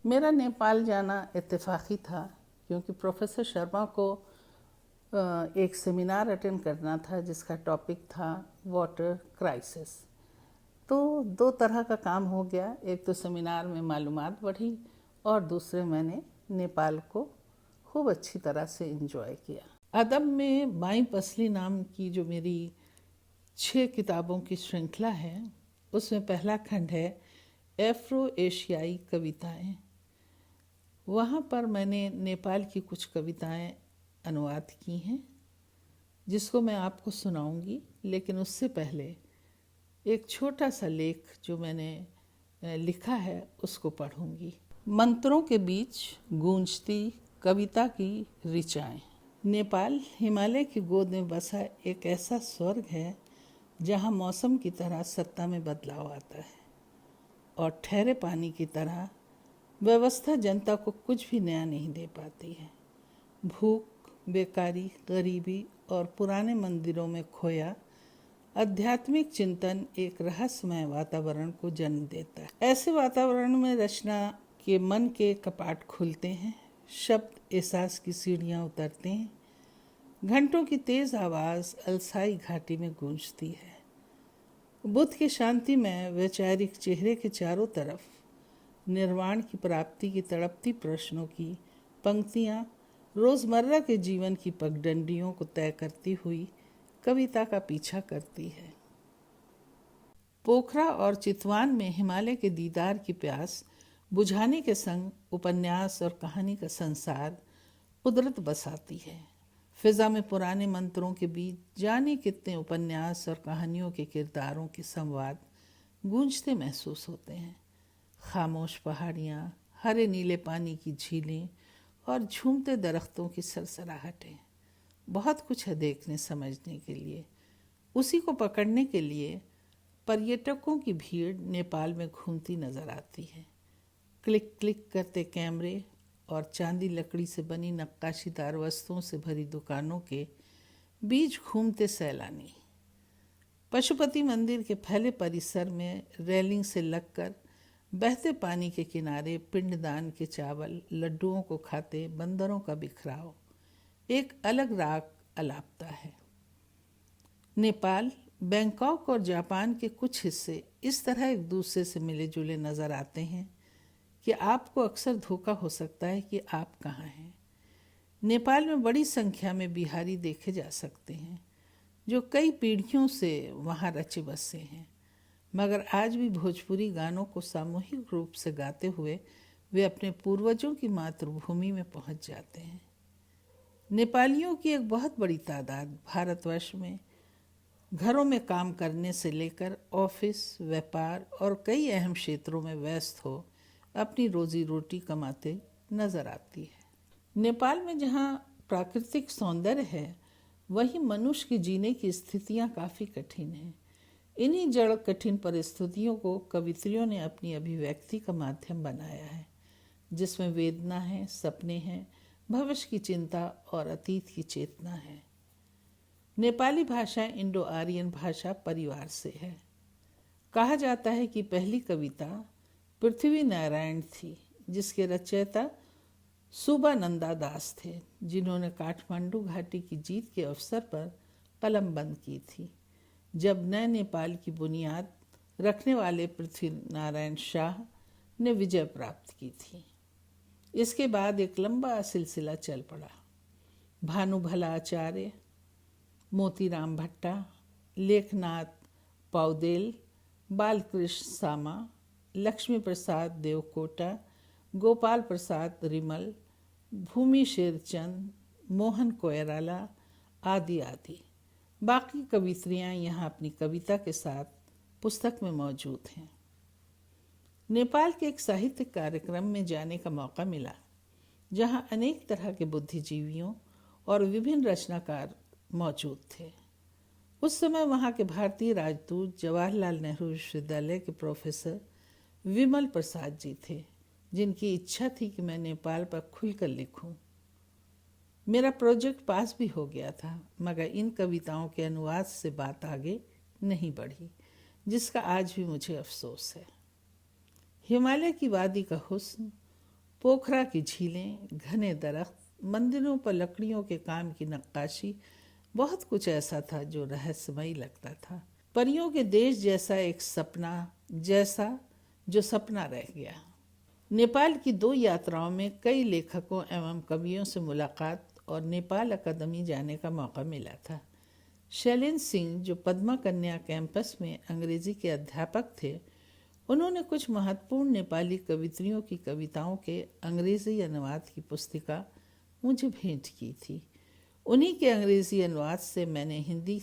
मेरा नेपाल जाना इत्तेफाकी था, क्योंकि प्रोफेसर शर्मा को एक सेमिनार अटेंड करना था जिसका टॉपिक था वाटर क्राइसिस। तो दो तरह का काम हो गया, एक तो सेमिनार में मालूमात बढ़ी और दूसरे मैंने नेपाल को खूब अच्छी तरह से एंजॉय किया। अदब में बाई पसली नाम की जो मेरी 6 किताबों की श्रृंखला है, उसमें पहला खंड है एफ्रो एशियाई कविताएं। वहाँ पर मैंने नेपाल की कुछ कविताएं अनुवाद की हैं जिसको मैं आपको सुनाऊंगी, लेकिन उससे पहले एक छोटा सा लेख जो मैंने लिखा है उसको पढ़ूंगी। मंत्रों के बीच गूंजती कविता की ऋचाएं। नेपाल हिमालय की गोद में बसा एक ऐसा स्वर्ग है जहाँ मौसम की तरह सत्ता में बदलाव आता है और ठहरे पानी की तरह व्यवस्था जनता को कुछ भी नया नहीं दे पाती है। भूख, बेकारी, गरीबी और पुराने मंदिरों में खोया आध्यात्मिक चिंतन एक रहस्यमय वातावरण को जन्म देता है। ऐसे वातावरण में रचना के मन के कपाट खुलते हैं, शब्द एहसास की सीढ़ियाँ उतरते हैं, घंटों की तेज आवाज़ अलसाई घाटी में गूंजती है। बुद्ध के शांति में वैचारिक चेहरे के चारों तरफ निर्वाण की प्राप्ति की तड़पती प्रश्नों की पंक्तियाँ रोज़मर्रा के जीवन की पगडंडियों को तय करती हुई कविता का पीछा करती है। पोखरा और चितवान में हिमालय के दीदार की प्यास बुझाने के संग उपन्यास और कहानी का संसार कुदरत बसाती है। फिजा में पुराने मंत्रों के बीच जाने कितने उपन्यास और कहानियों के किरदारों के संवाद गूंजते महसूस होते हैं। खामोश पहाड़ियाँ, हरे नीले पानी की झीलें और झूमते दरख्तों की सरसराहटें, बहुत कुछ है देखने समझने के लिए। उसी को पकड़ने के लिए पर्यटकों की भीड़ नेपाल में घूमती नजर आती है। क्लिक क्लिक करते कैमरे और चांदी लकड़ी से बनी नक्काशीदार वस्तुओं से भरी दुकानों के बीच घूमते सैलानी। पशुपति मंदिर के फैले परिसर में रेलिंग से लगकर बहते पानी के किनारे पिंडदान के चावल लड्डुओं को खाते बंदरों का बिखराव एक अलग राग अलापता है। नेपाल, बैंकॉक और जापान के कुछ हिस्से इस तरह एक दूसरे से मिले जुले नज़र आते हैं कि आपको अक्सर धोखा हो सकता है कि आप कहाँ हैं। नेपाल में बड़ी संख्या में बिहारी देखे जा सकते हैं जो कई पीढ़ियों से वहाँ रचे बसे हैं, मगर आज भी भोजपुरी गानों को सामूहिक रूप से गाते हुए वे अपने पूर्वजों की मातृभूमि में पहुँच जाते हैं। नेपालियों की एक बहुत बड़ी तादाद भारतवर्ष में घरों में काम करने से लेकर ऑफिस, व्यापार और कई अहम क्षेत्रों में व्यस्त हो अपनी रोजी रोटी कमाते नजर आती है। नेपाल में जहाँ प्राकृतिक सौंदर्य है, वहीं मनुष्य की जीने की स्थितियाँ काफ़ी कठिन हैं। इन्हीं जड़ कठिन परिस्थितियों को कवित्रियों ने अपनी अभिव्यक्ति का माध्यम बनाया है, जिसमें वेदना है, सपने हैं, भविष्य की चिंता और अतीत की चेतना है। नेपाली भाषा इंडो आर्यन भाषा परिवार से है। कहा जाता है कि पहली कविता पृथ्वी नारायण थी, जिसके रचयिता सुबानंदा दास थे, जिन्होंने काठमांडू घाटी की जीत के अवसर पर कलम बंद की थी, जब नए नेपाल की बुनियाद रखने वाले पृथ्वी नारायण शाह ने विजय प्राप्त की थी। इसके बाद एक लंबा सिलसिला चल पड़ा। भानुभला आचार्य, मोतीराम भट्टा, लेखनाथ पाउदेल, बालकृष्ण सामा, लक्ष्मी प्रसाद देवकोटा, गोपाल प्रसाद रिमल, भूमि शेरचंद, मोहन कोयराला आदि आदि। बाकी कवित्रियाँ यहाँ अपनी कविता के साथ पुस्तक में मौजूद हैं। नेपाल के एक साहित्यिक कार्यक्रम में जाने का मौका मिला, जहाँ अनेक तरह के बुद्धिजीवियों और विभिन्न रचनाकार मौजूद थे। उस समय वहाँ के भारतीय राजदूत जवाहरलाल नेहरू विश्वविद्यालय के प्रोफेसर विमल प्रसाद जी थे, जिनकी इच्छा थी कि मैं नेपाल पर खुलकर लिखूं। मेरा प्रोजेक्ट पास भी हो गया था, मगर इन कविताओं के अनुवाद से बात आगे नहीं बढ़ी, जिसका आज भी मुझे अफसोस है। हिमालय की वादी का हुस्न पोखरा की झीलें, घने दरख्त, मंदिरों पर लकड़ियों के काम की नक्काशी, बहुत कुछ ऐसा था जो रहस्यमयी लगता था। परियों के देश जैसा एक सपना, जैसा जो सपना रह गया। नेपाल की 2 यात्राओं में कई लेखकों एवं कवियों से मुलाकात और नेपाल अकादमी जाने का मौका मिला था। शैलेंद्र सिंह, जो पद्मा कन्या कैंपस में अंग्रेजी के अध्यापक थे, उन्होंने कुछ महत्वपूर्ण नेपाली कवित्रियों की कविताओं के अंग्रेजी अनुवाद की पुस्तिका मुझे भेंट की थी। उन्हीं के अंग्रेजी अनुवाद से मैंने हिंदी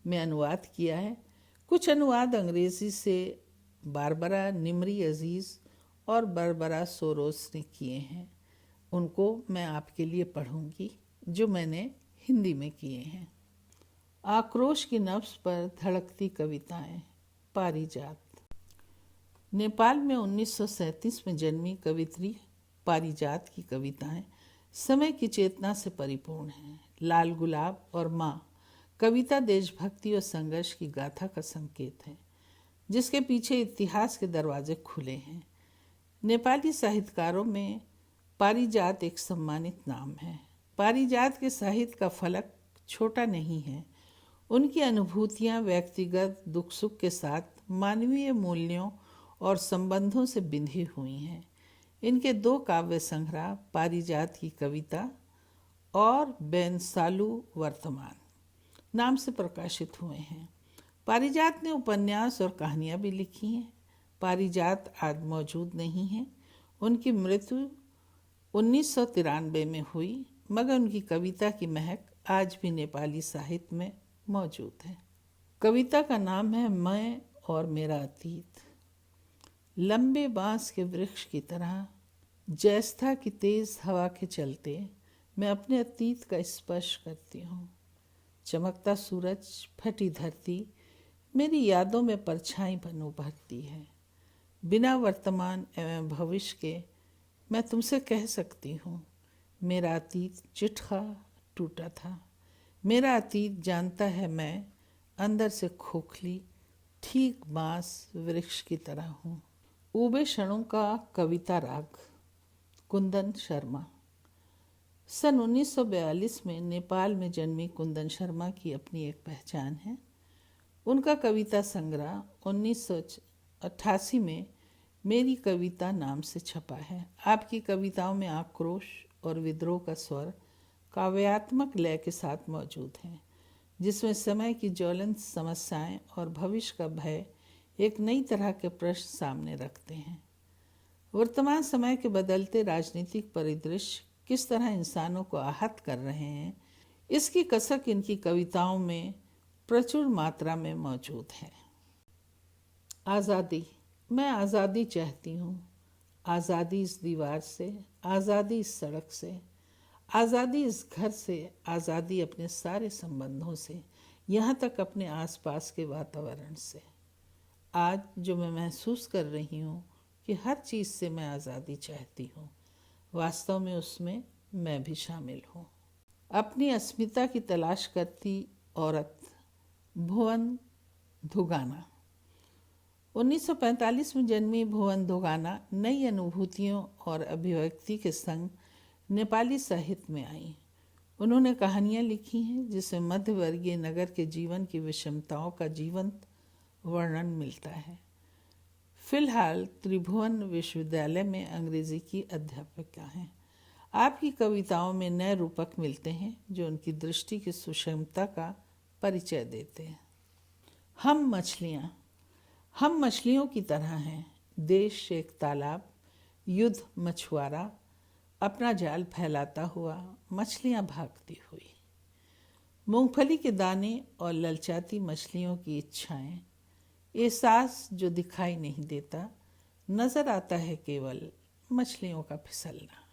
में अनुवाद किया है। कुछ अनुवाद अंग्रेजी से बारबरा निमरी अजीज़ और बरबरा सोरोस ने किए हैं। उनको मैं आपके लिए पढ़ूंगी, जो मैंने हिंदी में किए हैं। आक्रोश की नफ्स पर धड़कती कविताएं, पारिजात। नेपाल में 1937 में जन्मी कवित्री पारिजात की कविताएं समय की चेतना से परिपूर्ण हैं। लाल गुलाब और माँ कविता देशभक्ति और संघर्ष की गाथा का संकेत है, जिसके पीछे इतिहास के दरवाजे खुले हैं। नेपाली साहित्यकारों में पारिजात एक सम्मानित नाम है। पारिजात के साहित्य का फलक छोटा नहीं है। उनकी अनुभूतियाँ व्यक्तिगत दुख सुख के साथ मानवीय मूल्यों और संबंधों से बिंधी हुई हैं। इनके 2 काव्य संग्रह पारिजात की कविता और बेनसालू वर्तमान नाम से प्रकाशित हुए हैं। पारिजात ने उपन्यास और कहानियाँ भी लिखी हैं। पारिजात आज मौजूद नहीं है। उनकी मृत्यु 1993 में हुई, मगर उनकी कविता की महक आज भी नेपाली साहित्य में मौजूद है। कविता का नाम है मैं और मेरा अतीत। लंबे बांस के वृक्ष की तरह ज्येष्ठा की तेज हवा के चलते मैं अपने अतीत का स्पर्श करती हूँ। चमकता सूरज, फटी धरती मेरी यादों में परछाई बन उभरती है। बिना वर्तमान एवं भविष्य के मैं तुमसे कह सकती हूँ, मेरा अतीत चिटखा टूटा था। मेरा अतीत जानता है मैं अंदर से खोखली, ठीक बांस वृक्ष की तरह हूँ। ऊबे क्षणों का कविता राग, कुंदन शर्मा। सन 1942 में नेपाल में जन्मी कुंदन शर्मा की अपनी एक पहचान है। उनका कविता संग्रह 1988 में मेरी कविता नाम से छपा है। आपकी कविताओं में आक्रोश और विद्रोह का स्वर काव्यात्मक लय के साथ मौजूद है, जिसमें समय की ज्वलंत समस्याएं और भविष्य का भय एक नई तरह के प्रश्न सामने रखते हैं। वर्तमान समय के बदलते राजनीतिक परिदृश्य किस तरह इंसानों को आहत कर रहे हैं, इसकी कसक इनकी कविताओं में प्रचुर मात्रा में मौजूद है। आज़ादी। मैं आज़ादी चाहती हूँ। आज़ादी इस दीवार से, आज़ादी इस सड़क से, आज़ादी इस घर से, आज़ादी अपने सारे संबंधों से, यहाँ तक अपने आसपास के वातावरण से। आज जो मैं महसूस कर रही हूँ कि हर चीज़ से मैं आज़ादी चाहती हूँ, वास्तव में उसमें मैं भी शामिल हूँ। अपनी अस्मिता की तलाश करती औरत, भुवन धुगाना। 1945 में जन्मी भुवन धुगाना नई अनुभूतियों और अभिव्यक्ति के संग नेपाली साहित्य में आई। उन्होंने कहानियाँ लिखी हैं जिसमें मध्यवर्गीय नगर के जीवन की विषमताओं का जीवंत वर्णन मिलता है। फिलहाल त्रिभुवन विश्वविद्यालय में अंग्रेजी की अध्यापिका हैं। आपकी कविताओं में नए रूपक मिलते हैं जो उनकी दृष्टि की सुषमता का परिचय देते हैं। हम मछलियों की तरह हैं। देश एक तालाब, युद्ध मछुआरा, अपना जाल फैलाता हुआ, मछलियां भागती हुई। मूंगफली के दाने और ललचाती मछलियों की इच्छाएं, एहसास जो दिखाई नहीं देता, नजर आता है केवल मछलियों का फिसलना।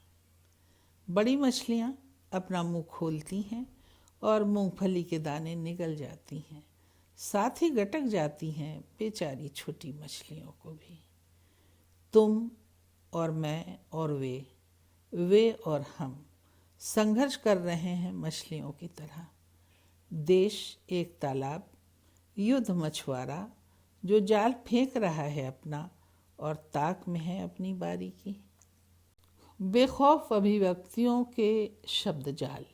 बड़ी मछलियां अपना मुंह खोलती हैं और मूंगफली के दाने निगल जाती हैं, साथ ही गटक जाती हैं बेचारी छोटी मछलियों को भी। तुम और मैं और वे और हम संघर्ष कर रहे हैं मछलियों की तरह। देश एक तालाब, युद्ध मछुआरा जो जाल फेंक रहा है अपना और ताक में है अपनी बारी की। बेखौफ अभिव्यक्तियों के शब्द जाल।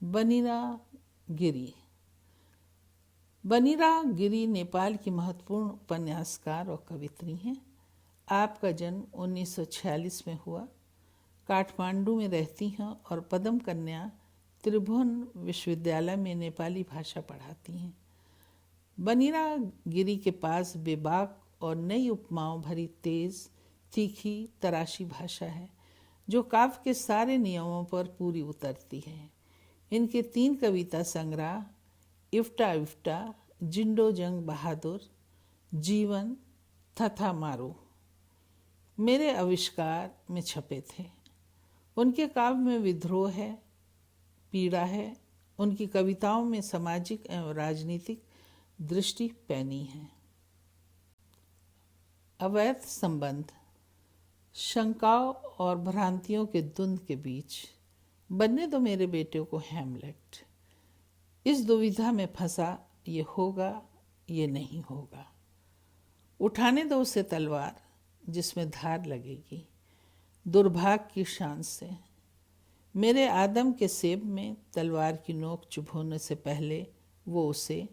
बनीरा गिरी। बनीरा गिरी नेपाल की महत्वपूर्ण उपन्यासकार और कवित्री हैं। आपका जन्म 1946 में हुआ। काठमांडू में रहती हैं और पद्म कन्या त्रिभुवन विश्वविद्यालय में नेपाली भाषा पढ़ाती हैं। बनीरा गिरी के पास बेबाक और नई उपमाओं भरी तेज, तीखी, तराशी भाषा है जो काव्य के सारे नियमों पर पूरी उतरती है। इनके 3 कविता संग्रह इफ्टा इफ्टा, जिंडो जंग बहादुर, जीवन तथा मारो मेरे आविष्कार में छपे थे। उनके काव्य में विद्रोह है, पीड़ा है। उनकी कविताओं में सामाजिक एवं राजनीतिक दृष्टि पैनी है। अवैध संबंध। शंकाओं और भ्रांतियों के द्वंद्व के बीच बनने दो मेरे बेटे को हैमलेट। इस दुविधा में फंसा, ये होगा ये नहीं होगा। उठाने दो उसे तलवार जिसमें धार लगेगी दुर्भाग्य की शान से। मेरे आदम के सेब में तलवार की नोक चुभोने से पहले वो उसे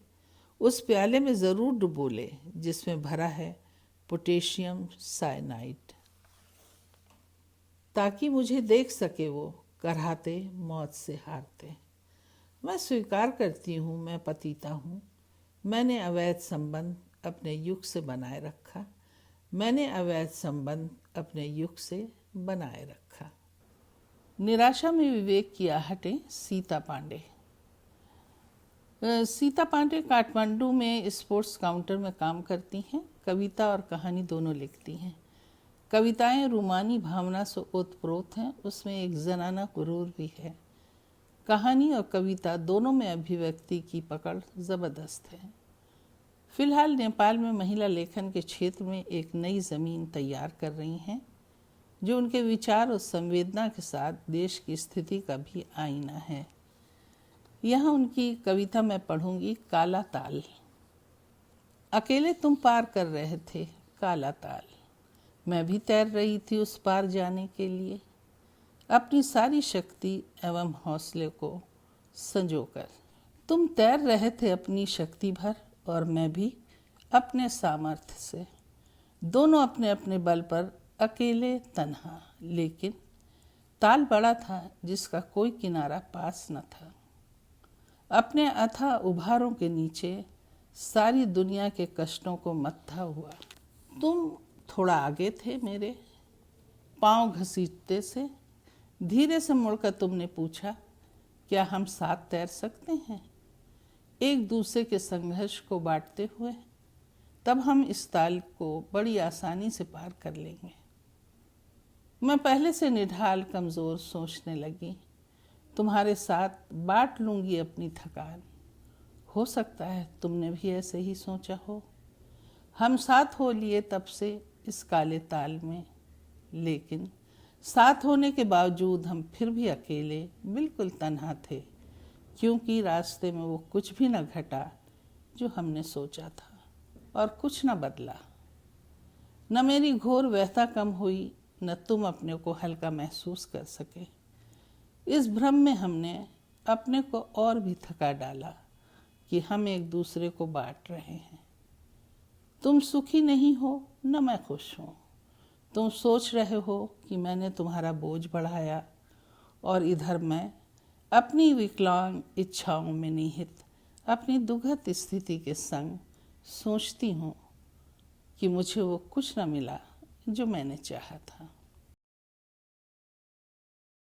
उस प्याले में ज़रूर डुबो ले जिसमें भरा है पोटेशियम साइनाइड, ताकि मुझे देख सके वो कराहते मौत से हारते। मैं स्वीकार करती हूँ मैं पतिता हूँ। मैंने अवैध संबंध अपने युग से बनाए रखा। मैंने अवैध संबंध अपने युग से बनाए रखा। निराशा में विवेक की आहटें। सीता पांडे। सीता पांडे काठमांडू में स्पोर्ट्स काउंटर में काम करती हैं। कविता और कहानी दोनों लिखती हैं। कविताएं रूमानी भावना से ओतप्रोत हैं, उसमें एक जनाना गुरूर भी है। कहानी और कविता दोनों में अभिव्यक्ति की पकड़ ज़बरदस्त है। फिलहाल नेपाल में महिला लेखन के क्षेत्र में एक नई ज़मीन तैयार कर रही हैं जो उनके विचार और संवेदना के साथ देश की स्थिति का भी आईना है। यहाँ उनकी कविता मैं पढ़ूंगी। काला ताल। अकेले तुम पार कर रहे थे काला ताल, मैं भी तैर रही थी उस पार जाने के लिए, अपनी सारी शक्ति एवं हौसले को संजोकर। तुम तैर रहे थे अपनी शक्ति भर और मैं भी अपने सामर्थ्य से, दोनों अपने अपने बल पर अकेले तन्हा। लेकिन ताल बड़ा था जिसका कोई किनारा पास न था। अपने अथाह उभारों के नीचे सारी दुनिया के कष्टों को मत्था हुआ। तुम थोड़ा आगे थे मेरे, पांव घसीटते से धीरे से मुड़कर तुमने पूछा, क्या हम साथ तैर सकते हैं एक दूसरे के संघर्ष को बांटते हुए? तब हम इस ताल को बड़ी आसानी से पार कर लेंगे। मैं पहले से निढाल कमज़ोर सोचने लगी, तुम्हारे साथ बांट लूँगी अपनी थकान। हो सकता है तुमने भी ऐसे ही सोचा हो। हम साथ हो लिए तब से इस काले ताल में, लेकिन साथ होने के बावजूद हम फिर भी अकेले बिल्कुल तन्हा थे, क्योंकि रास्ते में वो कुछ भी न घटा जो हमने सोचा था और कुछ न बदला। न मेरी घोर व्यथा कम हुई, न तुम अपने को हल्का महसूस कर सके। इस भ्रम में हमने अपने को और भी थका डाला कि हम एक दूसरे को बांट रहे हैं। तुम सुखी नहीं हो, न मैं खुश हूँ। तुम सोच रहे हो कि मैंने तुम्हारा बोझ बढ़ाया, और इधर मैं अपनी विकलांग इच्छाओं में निहित अपनी दुखद स्थिति के संग सोचती हूँ कि मुझे वो कुछ न मिला जो मैंने चाहा था।